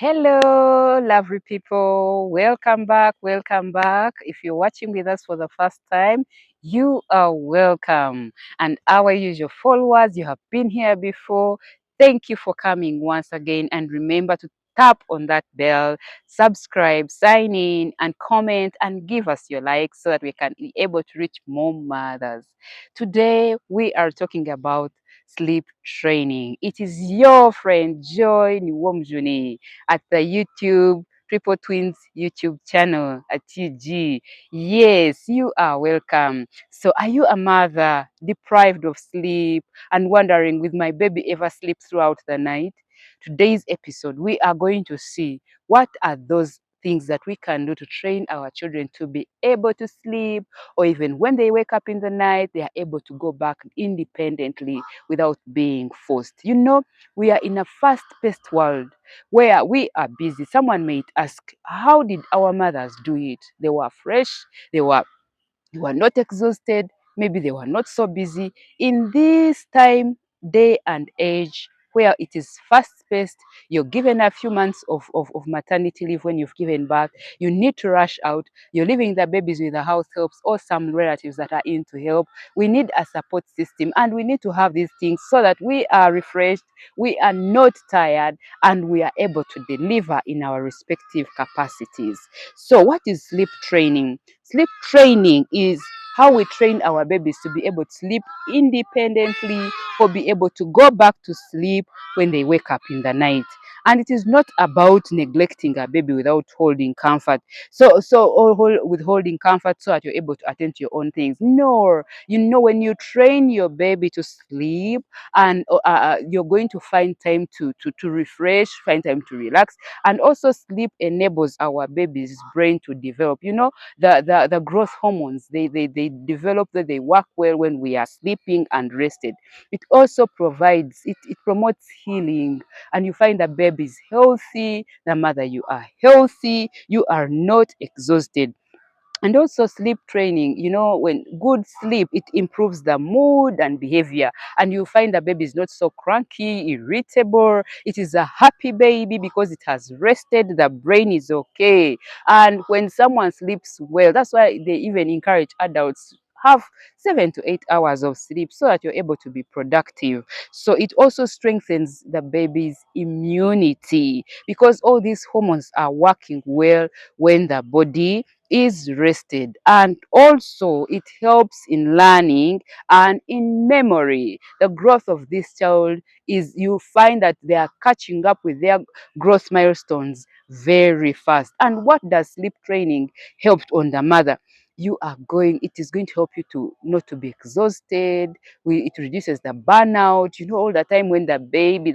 Hello, lovely people. Welcome back. Welcome back. If you're watching with us for the first time, you are welcome. And our usual followers, you have been here before. Thank you for coming once again. And remember to tap on that bell, subscribe, sign in, and comment and give us your likes so that we can be able to reach more mothers. Today, we are talking about sleep training. It is your friend Joy Niwomjuni at the YouTube Triple Twins YouTube channel at TG. Yes, you are welcome. So are you a mother deprived of sleep and wondering, will my baby ever sleep throughout the night? Today's episode, we are going to see what are those things that we can do to train our children to be able to sleep, or even when they wake up in the night, they are able to go back independently without being forced. You know, we are in a fast-paced world where we are busy. Someone might ask, how did our mothers do it? They were fresh, they were not exhausted, maybe they were not so busy. In this time, day and age, where it is fast-paced, you're given a few months of maternity leave when you've given birth, you need to rush out, you're leaving the babies with the house helps or some relatives that are in to help. We need a support system, and we need to have these things so that we are refreshed, we are not tired, and we are able to deliver in our respective capacities. So what is sleep training? Sleep training is how we train our babies to be able to sleep independently or be able to go back to sleep when they wake up in the night. And it is not about neglecting a baby without holding comfort. Or withholding comfort so that you're able to attend to your own things. No, you know, when you train your baby to sleep, and you're going to find time to refresh, find time to relax, and also sleep enables our baby's brain to develop. You know, the growth hormones, they develop, that they work well when we are sleeping and rested. It also provides, it promotes healing, and you find the baby is healthy, the mother, you are healthy, you are not exhausted. And also sleep training, you know, when good sleep, it improves the mood and behavior. And you find the baby is not so cranky, irritable. It is a happy baby because it has rested, the brain is okay. And when someone sleeps well, that's why they even encourage adults have 7 to 8 hours of sleep so that you're able to be productive. So it also strengthens the baby's immunity because all these hormones are working well when the body is rested. And also it helps in learning and in memory. The growth of this child is, you find that they are catching up with their growth milestones very fast. And what does sleep training help on the mother? It is going to help you to not to be exhausted. It reduces the burnout. You know, all the time when the baby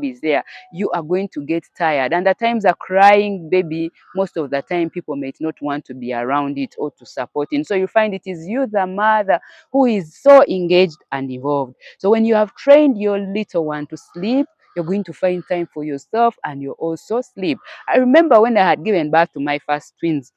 is there, you are going to get tired. And at times a crying baby, most of the time people might not want to be around it or to support it. So you find it is you, the mother, who is so engaged and involved. So when you have trained your little one to sleep, you're going to find time for yourself and you also sleep. I remember when I had given birth to my first twins,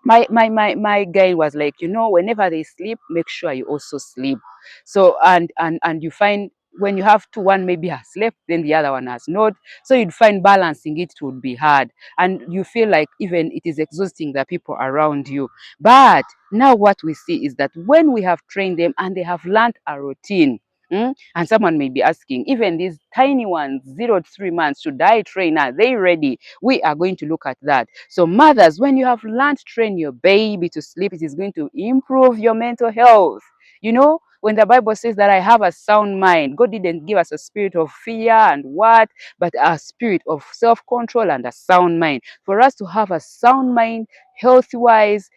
my guy was like, you know, whenever they sleep, make sure you also sleep. So and you find when you have two, one maybe has slept, then the other one has not. So you'd find balancing it would be hard. And you feel like even it is exhausting the people around you. But now what we see is that when we have trained them and they have learned a routine, and someone may be asking, even these tiny ones, 0 to 3 months, should I train? Are they ready? We are going to look at that. So mothers, when you have learned to train your baby to sleep, it is going to improve your mental health. You know, when the Bible says that I have a sound mind, God didn't give us a spirit of fear and what, but a spirit of self-control and a sound mind. For us to have a sound mind, health-wise,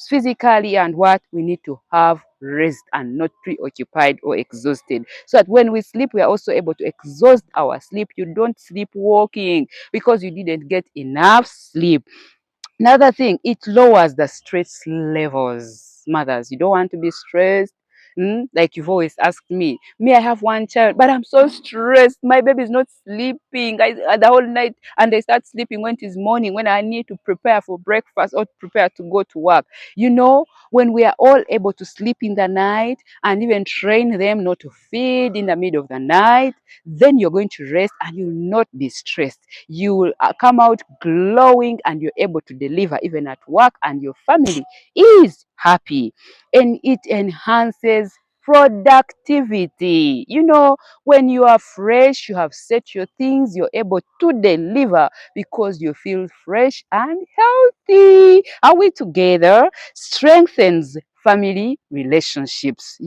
physically, and what, we need to have rest and not preoccupied or exhausted, so that when we sleep, we are also able to exhaust our sleep. You don't sleep walking because you didn't get enough sleep. Another thing, it lowers the stress levels. Mothers, you don't want to be stressed. Like you've always asked me. Me, I have one child, but I'm so stressed. My baby is not sleeping the whole night, and they start sleeping when it is morning, when I need to prepare for breakfast or prepare to go to work. When we are all able to sleep in the night and even train them not to feed in the middle of the night, then you're going to rest and you'll not be stressed. You will come out glowing and you're able to deliver even at work, and your family is happy, and it enhances productivity. When you are fresh, you have set your things, you're able to deliver because you feel fresh and healthy. Are we together? Strengthens family relationships.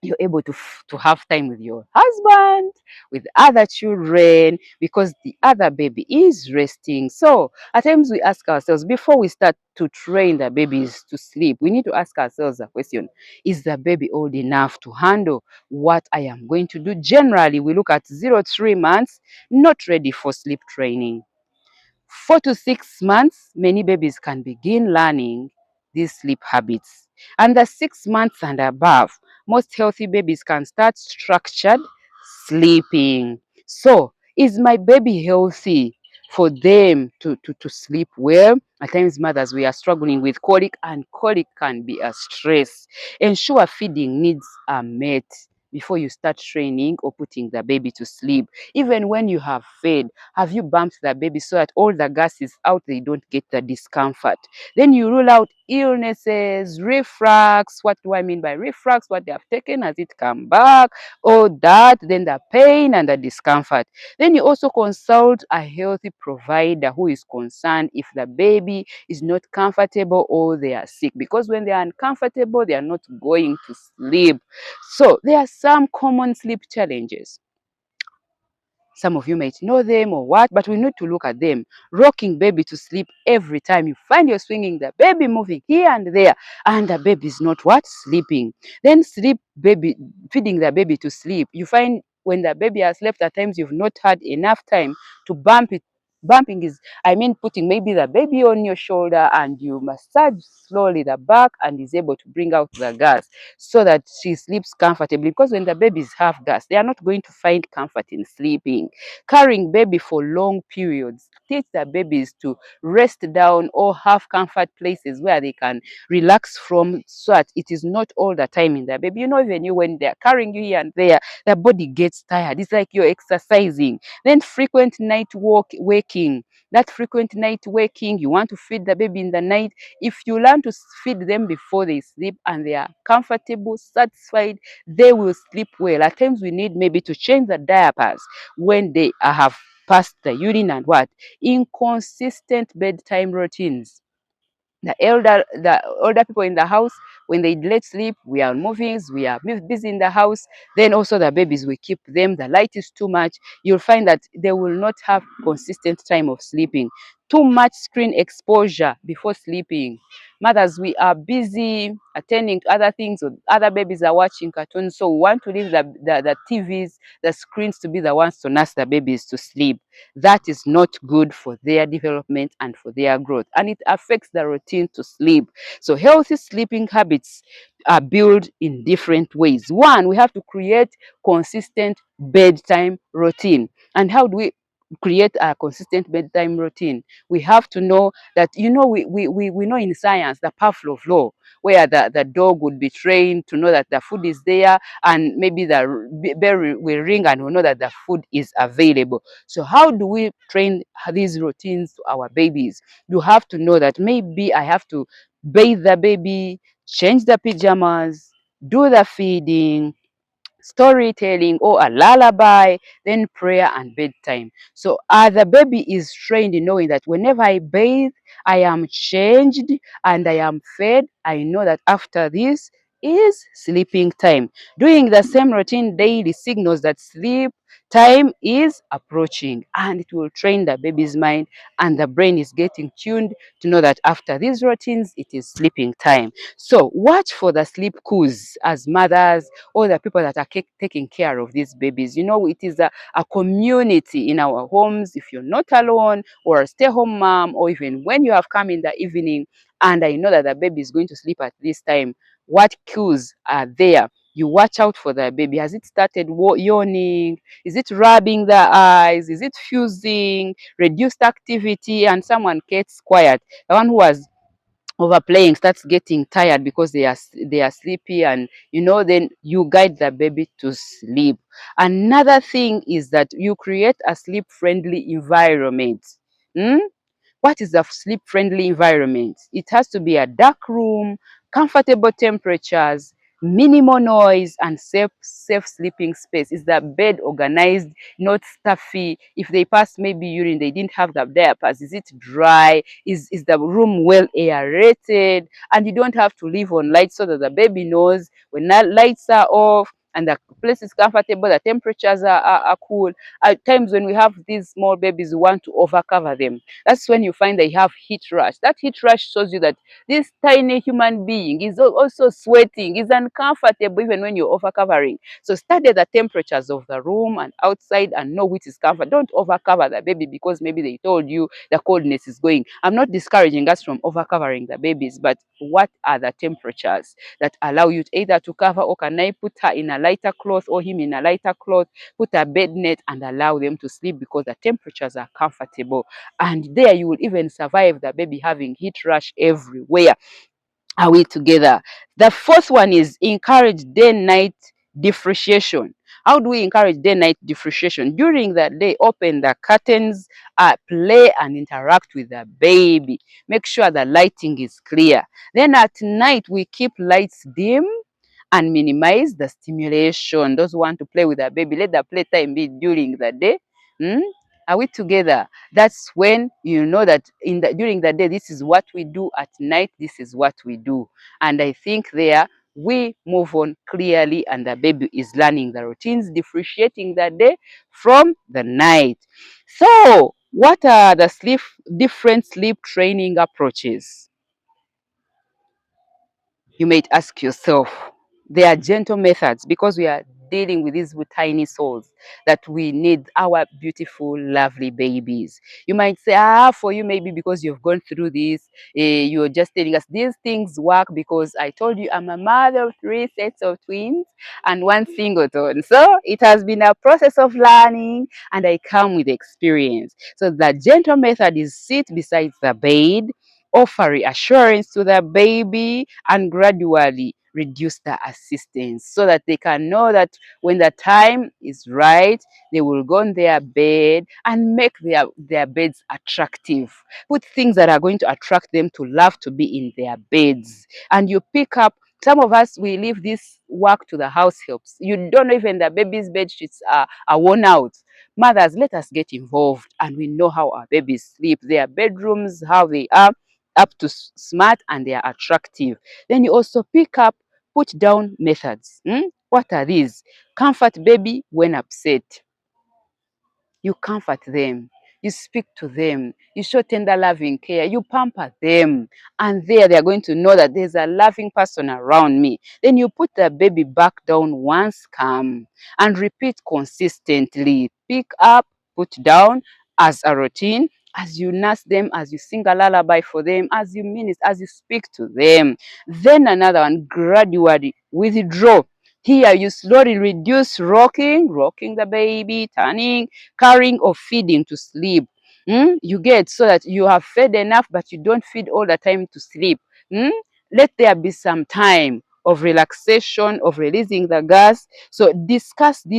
You're able to have time with your husband, with other children, because the other baby is resting. So at times we ask ourselves, before we start to train the babies to sleep, we need to ask ourselves a question: is the baby old enough to handle what I am going to do? Generally, we look at 0 to 3 months, not ready for sleep training. 4 to 6 months, many babies can begin learning these sleep habits. Under 6 months and above, most healthy babies can start structured sleeping. So, is my baby healthy for them to sleep well? At times, mothers, we are struggling with colic, and colic can be a stress. Ensure feeding needs are met before you start training or putting the baby to sleep. Even when you have fed, have you bumped the baby so that all the gas is out, they don't get the discomfort? Then you rule out illnesses, reflux. What do I mean by reflux? What they have taken, has it come back? All that, then the pain and the discomfort. Then you also consult a healthy provider who is concerned if the baby is not comfortable or they are sick. Because when they are uncomfortable, they are not going to sleep. So there are some common sleep challenges. Some of you might know them or what, but we need to look at them. Rocking baby to sleep every time you find you're swinging the baby, moving here and there, and the baby is not what? Sleeping. Then feeding the baby to sleep. You find when the baby has slept, at times you've not had enough time to bump it. Bumping is, I mean, putting maybe the baby on your shoulder and you massage slowly the back and is able to bring out the gas so that she sleeps comfortably. Because when the babies have gas, they are not going to find comfort in sleeping. Carrying baby for long periods. Teach the babies to rest down or have comfort places where they can relax from, so that it is not all the time in the baby. Even you, when they're carrying you here and there, the body gets tired. It's like you're exercising. Then frequent night waking. That frequent night waking, you want to feed the baby in the night. If you learn to feed them before they sleep and they are comfortable, satisfied, they will sleep well. At times we need maybe to change the diapers when they have passed the urine and what? Inconsistent bedtime routines. The older people in the house, when they let sleep, we are moving, we are busy in the house. Then also the babies, we keep them, the light is too much. You'll find that they will not have consistent time of sleeping. Too much screen exposure before sleeping. Mothers, we are busy attending to other things, or other babies are watching cartoons, so we want to leave the TVs, the screens, to be the ones to nurse the babies to sleep. That is not good for their development and for their growth, and it affects the routine to sleep. So healthy sleeping habits are built in different ways. One, we have to create consistent bedtime routine. And how do we create a consistent bedtime routine? We have to know that, we know in science the Pavlov law, where the dog would be trained to know that the food is there, and maybe the bell will ring and we know that the food is available. So how do we train these routines to our babies? You have to know that maybe I have to bathe the baby, change the pajamas, do the feeding, storytelling or a lullaby, then prayer and bedtime. So the baby is trained in knowing that whenever I bathe, I am changed and I am fed. I know that after this is sleeping time. Doing the same routine daily signals that sleep time is approaching, and it will train the baby's mind, and the brain is getting tuned to know that after these routines, it is sleeping time. So watch for the sleep cues as mothers, all the people that are taking care of these babies. It is a community in our homes. If you're not alone or a stay-home mom, or even when you have come in the evening and I know that the baby is going to sleep at this time, what cues are there. You watch out for the baby. Has it started yawning? Is it rubbing the eyes? Is it fusing? Reduced activity, and someone gets quiet. The one who was overplaying starts getting tired because they are sleepy, and then you guide the baby to sleep. Another thing is that you create a sleep friendly environment. Hmm? What is a sleep-friendly environment? It has to be a dark room, comfortable temperatures, minimal noise, and safe sleeping space. Is the bed organized, not stuffy? If they pass maybe urine, they didn't have the diapers. Is it dry? Is the room well aerated? And you don't have to leave on lights so that the baby knows when the lights are off and the place is comfortable, the temperatures are cool. At times when we have these small babies, we want to overcover them. That's when you find they have heat rush. That heat rush shows you that this tiny human being is also sweating, is uncomfortable even when you're overcovering. So study the temperatures of the room and outside and know which is comfort. Don't overcover the baby because maybe they told you the coldness is going. I'm not discouraging us from overcovering the babies, but what are the temperatures that allow you either to cover, or can I put her in a lighter cloth or him in a lighter cloth, put a bed net and allow them to sleep because the temperatures are comfortable. And there you will even survive the baby having heat rush everywhere. Are we together? The fourth one is encourage day-night differentiation. How do we encourage day-night differentiation? During the day, open the curtains, play and interact with the baby. Make sure the lighting is clear. Then at night, we keep lights dim and minimize the stimulation. Those who want to play with their baby, let the playtime be during the day. Hmm? Are we together? That's when you know that during the day, this is what we do. At night, this is what we do. And I think there we move on clearly, and the baby is learning the routines, differentiating the day from the night. So, what are the different sleep training approaches? You might ask yourself. They are gentle methods because we are dealing with these tiny souls that we need, our beautiful, lovely babies. You might say, for you, maybe because you've gone through this, you're just telling us these things work because I told you I'm a mother of 3 sets of twins and 1 singleton. So it has been a process of learning and I come with experience. So the gentle method is sit beside the bed, offer reassurance to the baby, and gradually reduce the assistance so that they can know that when the time is right, they will go on their bed and make their beds attractive. Put things that are going to attract them to love to be in their beds. And you pick up, some of us, we leave this work to the house helps. You don't know even the baby's bed sheets are worn out. Mothers, let us get involved and we know how our babies sleep, their bedrooms, how they are up to smart and they are attractive. Then you also pick up put down methods. What are these? Comfort baby when upset. You comfort them. You speak to them. You show tender loving care. You pamper them. And there they are going to know that there's a loving person around me. Then you put the baby back down once calm and repeat consistently. Pick up, put down as a routine, as you nurse them, as you sing a lullaby for them, as you minister, as you speak to them. Then another one, gradually withdraw. Here you slowly reduce rocking the baby, turning, carrying or feeding to sleep. You get so that you have fed enough, but you don't feed all the time to sleep. Let there be some time of relaxation, of releasing the gas. So discussing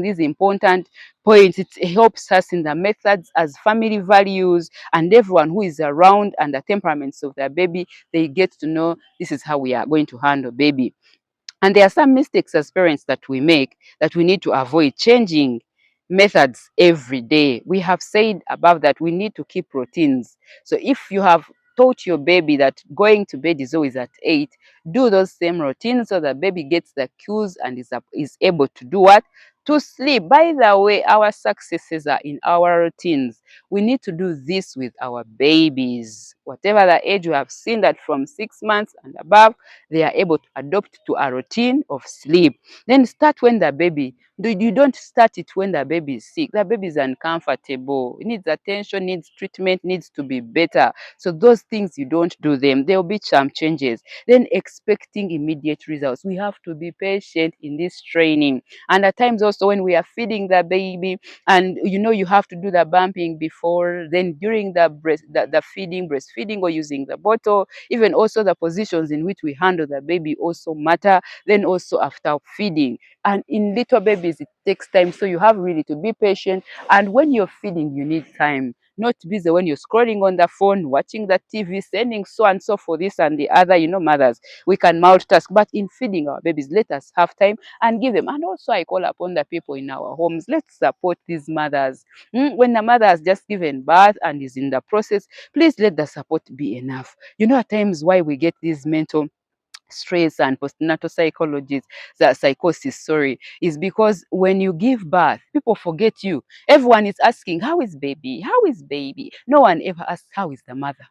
these important points, it helps us in the methods as family values, and everyone who is around and the temperaments of their baby, they get to know this is how we are going to handle baby. And there are some mistakes as parents that we make that we need to avoid, changing methods every day. We have said above that we need to keep routines. So if you have taught your baby that going to bed is always at 8, do those same routines so the baby gets the cues and is able to do what? To sleep. By the way, our successes are in our routines. We need to do this with our babies. Whatever the age, we have seen that from 6 months and above, they are able to adopt to a routine of sleep. Then start when the baby You don't start it when the baby is sick. The baby is uncomfortable. It needs attention, needs treatment, needs to be better. So those things you don't do them. There will be some changes. Then expecting immediate results. We have to be patient in this training. And at times also when we are feeding the baby, and you have to do the bumping before, then during the feeding, breastfeeding, or using the bottle, even also the positions in which we handle the baby also matter. Then also after feeding. And in little babies, it takes time. So you have really to be patient. And when you're feeding, you need time. Not busy when you're scrolling on the phone, watching the TV, sending so and so for this and the other. Mothers, we can multitask. But in feeding our babies, let us have time and give them. And also, I call upon the people in our homes. Let's support these mothers. When the mother has just given birth and is in the process, please let the support be enough. At times why we get these mental stress and postnatal psychosis, is because when you give birth, people forget you. Everyone is asking, how is baby? How is baby? No one ever asks, how is the mother?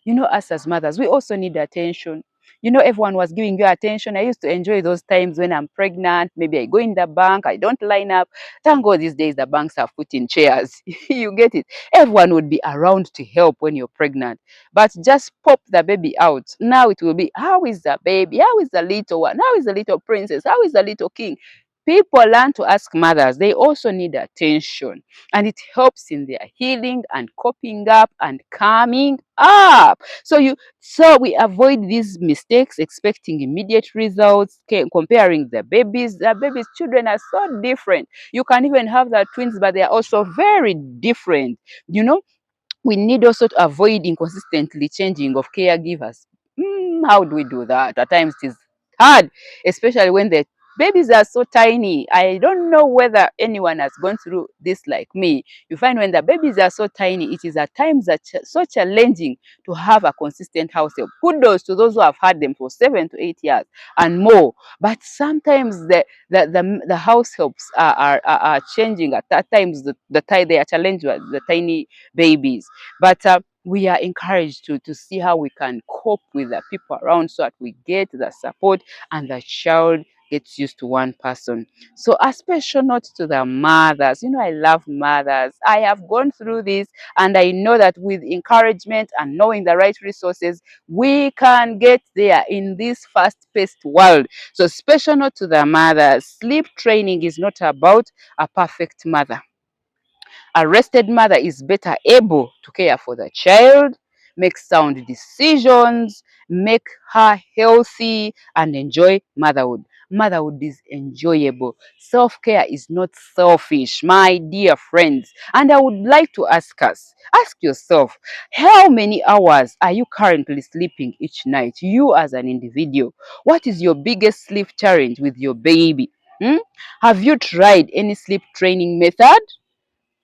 Us as mothers, we also need attention. Everyone was giving you attention. I used to enjoy those times when I'm pregnant. Maybe I go in the bank, I don't line up. Thank God these days the banks have put in chairs. You get it? Everyone would be around to help when you're pregnant. But just pop the baby out. Now it will be, how is the baby? How is the little one? How is the little princess? How is the little king? People learn to ask mothers. They also need attention, and it helps in their healing and coping up and calming up. So we avoid these mistakes, expecting immediate results, comparing the babies. The babies, children are so different. You can even have the twins, but they are also very different. You know, we need also to avoid inconsistently changing of caregivers. How do we do that? At times it is hard, especially when the babies are so tiny. I don't know whether anyone has gone through this like me. You find when the babies are so tiny, it is at times so challenging to have a consistent house help. Kudos to those who have had them for 7 to 8 years and more. But sometimes the house helps are changing. At times they are challenged with the tiny babies. But we are encouraged to see how we can cope with the people around so that we get the support and the child gets used to one person. So a special note to the mothers. I love mothers. I have gone through this, and I know that with encouragement and knowing the right resources, we can get there in this fast-paced world. So special note to the mothers. Sleep training is not about a perfect mother. A rested mother is better able to care for the child, make sound decisions, make her healthy, and enjoy motherhood. Motherhood is enjoyable. Self-care is not selfish, my dear friends. And I would like to ask yourself, how many hours are you currently sleeping each night? You as an individual, what is your biggest sleep challenge with your baby? Hmm? Have you tried any sleep training method?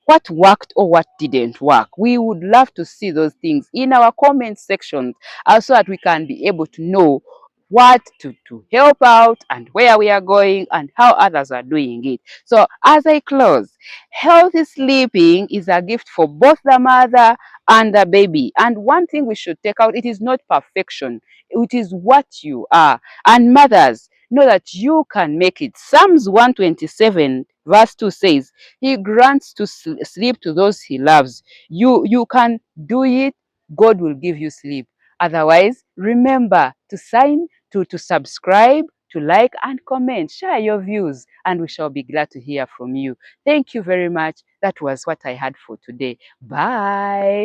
What worked or what didn't work? We would love to see those things in our comment sections, so that we can be able to know what to help out and where we are going and how others are doing it. So as I close, healthy sleeping is a gift for both the mother and the baby. And one thing we should take out, it is not perfection. It is what you are. And mothers, know that you can make it. Psalms 127 verse 2 says, he grants to sleep to those he loves. You can do it. God will give you sleep. Otherwise, remember to to subscribe, to like and comment. Share your views, and we shall be glad to hear from you. Thank you very much. That was what I had for today. Bye.